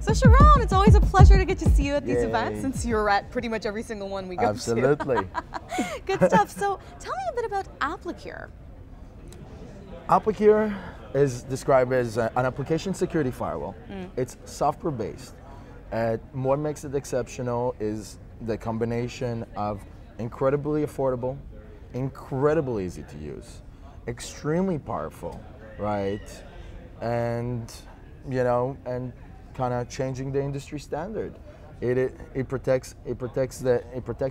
So Sharon, it's always a pleasure to get to see you at these Yay. events, since you're at pretty much every single one we go Absolutely. to. Good stuff. So tell me a bit about Applicure. Applicure is described as an application security firewall. It's software based. What makes it exceptional is the combination of incredibly affordable, incredibly easy to use, extremely powerful, right? And and kind of changing the industry standard. It protects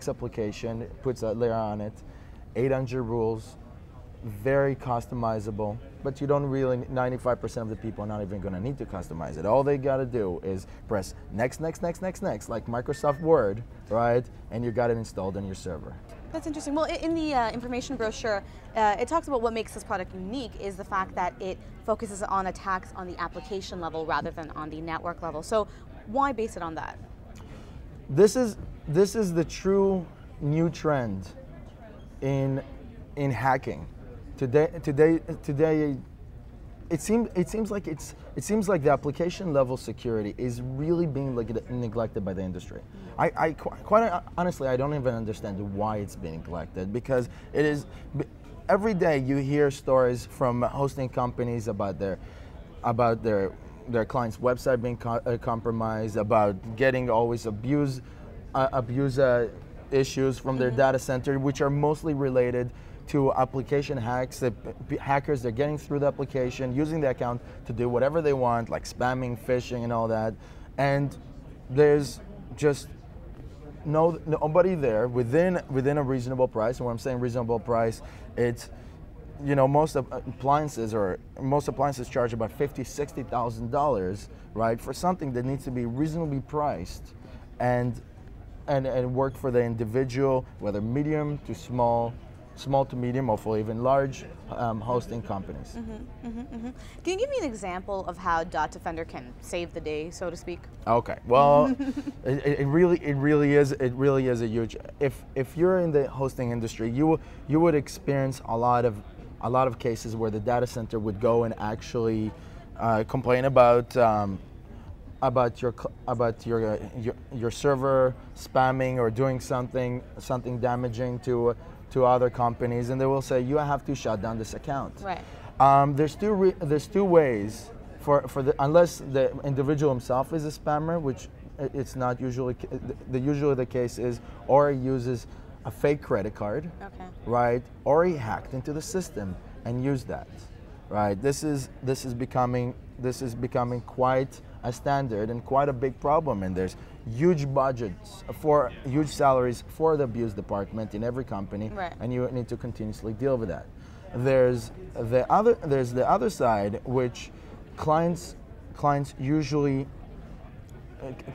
application, it puts a layer on it, 800 rules, very customizable, but you don't really, 95% of the people are not even going to need to customize it. All they got to do is press next, next, next, next, next, like Microsoft Word, right? And you got it installed on your server. That's interesting. Well, in the information brochure, it talks about what makes this product unique is the fact that it focuses on attacks on the application level rather than on the network level. So why base it on that? This is the true new trend in hacking. Today, it seems like the application level security is really being neglected by the industry. I quite honestly, I don't even understand why it's being neglected, because it is. Every day you hear stories from hosting companies about their client's website being compromised, about getting always abuse issues from their data center, which are mostly related to application hacks. That hackers, they're getting through the application, using the account to do whatever they want, like spamming, phishing, and all that. And there's just nobody there within a reasonable price. And when I'm saying reasonable price, it's most appliances charge about $50,000, $60,000, right, for something that needs to be reasonably priced and work for the individual, whether medium to small to medium, hopefully even large hosting companies. Can you give me an example of how Defender can save the day, so to speak? Okay, well, it really is a huge. If you're in the hosting industry, you would experience a lot of cases where the data center would go and actually complain about your server spamming or doing something damaging to other companies, and they will say you have to shut down this account. Right. There's two ways unless the individual himself is a spammer, which it's not usually the case is, or he uses a fake credit card, okay, right, or he hacked into the system and used that, right. This is becoming quite a standard and quite a big problem, and there's huge budgets for huge salaries for the abuse department in every company, right, and you need to continuously deal with that. There's the other side, which clients usually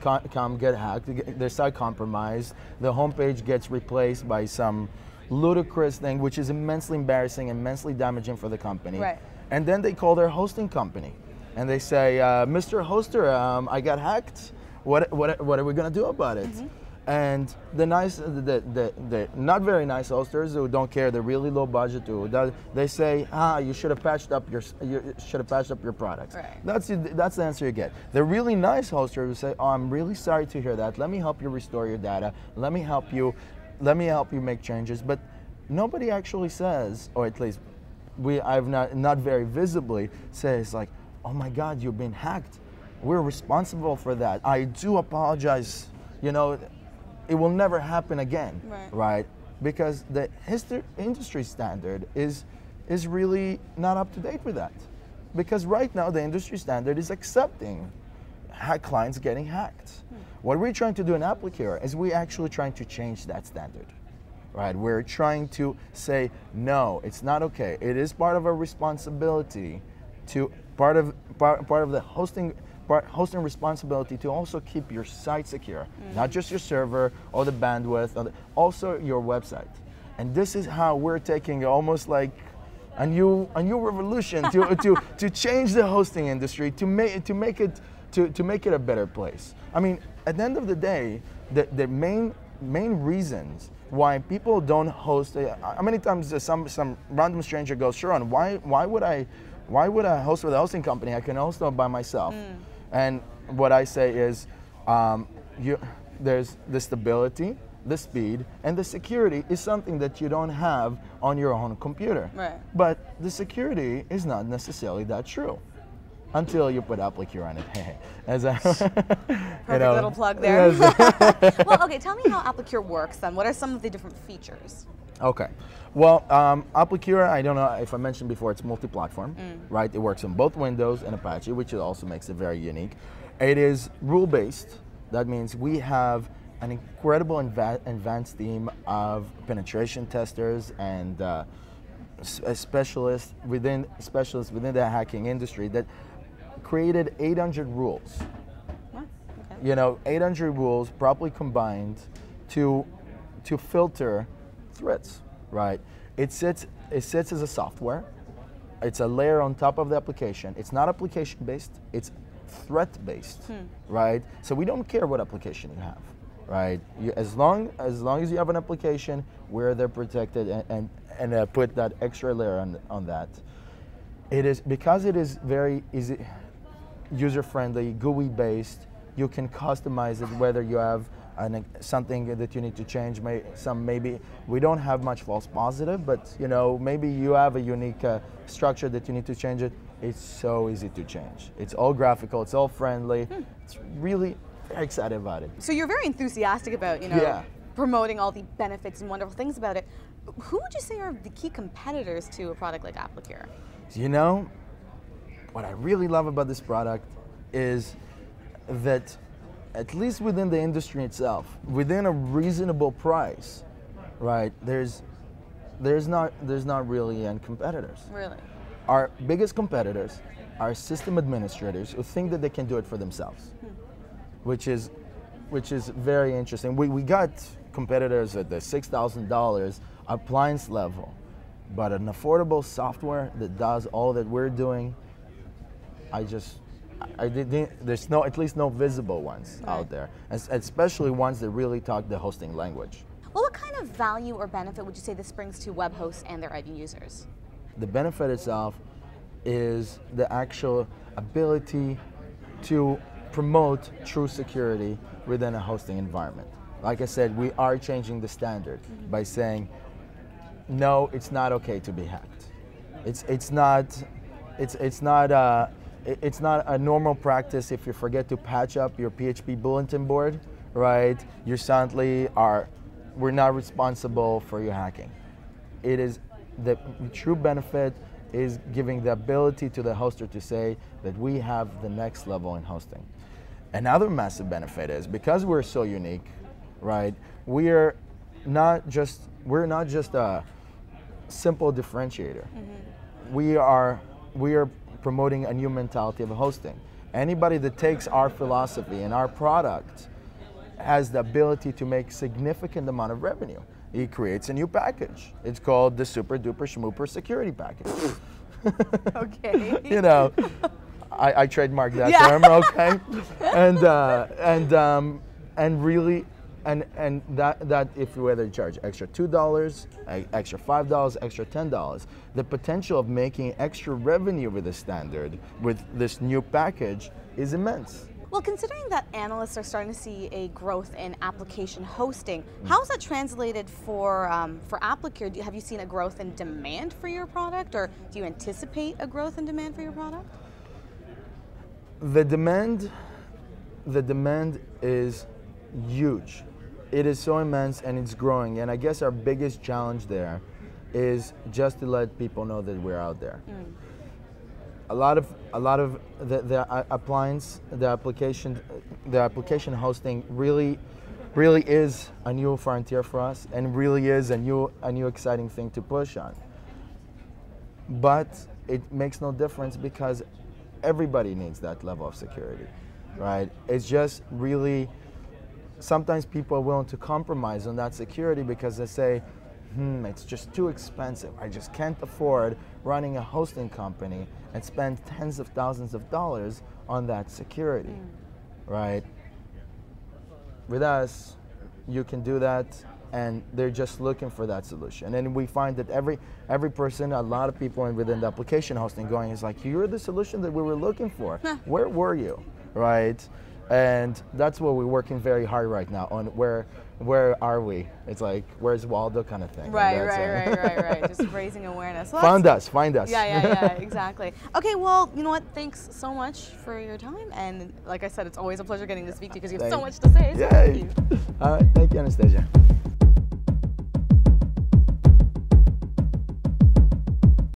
come get hacked, their site compromised, the homepage gets replaced by some ludicrous thing, which is immensely embarrassing, immensely damaging for the company. Right. And then they call their hosting company, and they say, "Mr. Hoster, I got hacked. What are we gonna do about it?" And the not very nice hosters who don't care, the really low budget, they say, you should have patched up your products. Right. That's the answer you get. The really nice hosters who say, "Oh, I'm really sorry to hear that. Let me help you restore your data. Let me help you make changes." But nobody actually says, or at least I've not very visibly says, like, "Oh my God, you've been hacked. We're responsible for that. I do apologize. It will never happen again." Right? Because the industry standard is really not up to date with that. Because right now the industry standard is accepting clients getting hacked. What we're trying to do in Applicure is we're actually trying to change that standard. Right? We're trying to say, no, it's not okay. It is part of our responsibility to part of the hosting responsibility to also keep your site secure, not just your server or the bandwidth, also your website. And this is how we're taking almost like a new revolution to change the hosting industry, to make it a better place. I mean, at the end of the day, the main reasons why people don't host. How many times some random stranger goes, "Sharon, why would I host with a hosting company? I can host it by myself." And what I say is, there's the stability, the speed, and the security is something that you don't have on your own computer. Right. But the security is not necessarily that true until you put Applicure on it. As a Perfect little plug there. Well, okay, tell me how Applicure works then. What are some of the different features? Okay. Well, Applicure, I don't know if I mentioned before, it's multi-platform, right? It works on both Windows and Apache, which also makes it very unique. It is rule-based. That means we have an incredible advanced team of penetration testers and specialists within the hacking industry that created 800 rules. Wow. Okay. You know, 800 rules properly combined to filter threats, right? It sits as a software. It's a layer on top of the application. It's not application-based. It's threat-based, right? So we don't care what application you have, right? As long as you have an application, we're there protected and put that extra layer on that. It is because it is very easy, user-friendly, GUI-based. You can customize it whether you have something that you need to change. Maybe we don't have much false positive, but you know, maybe you have a unique structure that you need to change it. It's so easy to change. It's all graphical. It's all friendly. It's really very excited about it. So you're very enthusiastic about promoting all the benefits and wonderful things about it. Who would you say are the key competitors to a product like Applicure? You know, what I really love about this product is that at least within the industry itself, within a reasonable price, right? There's not really any competitors. Really? Our biggest competitors are system administrators who think that they can do it for themselves, which is very interesting. We got competitors at the $6,000 appliance level, but an affordable software that does all that we're doing, there's at least no visible ones out there, especially ones that really talk the hosting language. Well, what kind of value or benefit would you say this brings to web hosts and their end users? The benefit itself is the actual ability to promote true security within a hosting environment. Like I said, we are changing the standard by saying, no, it's not okay to be hacked. It's not a normal practice if you forget to patch up your PHP bulletin board, right? We're not responsible for your hacking. It is the true benefit is giving the ability to the hoster to say that we have the next level in hosting. Another massive benefit is because we're so unique, right? We're not just a simple differentiator. We are promoting a new mentality of hosting. Anybody that takes our philosophy and our product has the ability to make significant amount of revenue. He creates a new package. It's called the Super Duper Schmooper Security Package. Okay. You know, I trademarked that term, okay? And that if you whether charge extra $2, extra $5, extra $10, the potential of making extra revenue with this standard, with this new package, is immense. Well, considering that analysts are starting to see a growth in application hosting, how is that translated for Applicure? Have you seen a growth in demand for your product, or do you anticipate a growth in demand for your product? The demand is huge. It is so immense and it's growing. And I guess our biggest challenge there is just to let people know that we're out there. A lot of the application hosting really is a new frontier for us, and really is a new exciting thing to push on. But it makes no difference because everybody needs that level of security, right? It's just really, sometimes people are willing to compromise on that security because they say, it's just too expensive. I just can't afford running a hosting company and spend tens of thousands of dollars on that security, right? With us, you can do that, and they're just looking for that solution. And we find that every person, a lot of people within the application hosting going is like, you're the solution that we were looking for. Where were you? right? And that's what we're working very hard right now on. Where are we? It's like, where's Waldo kind of thing. Right. Just raising awareness. Well, find us. Yeah, exactly. Okay, well, you know what? Thanks so much for your time. And like I said, it's always a pleasure getting to speak to you because you have so much to say. So thank you. All right, thank you, Anastasia.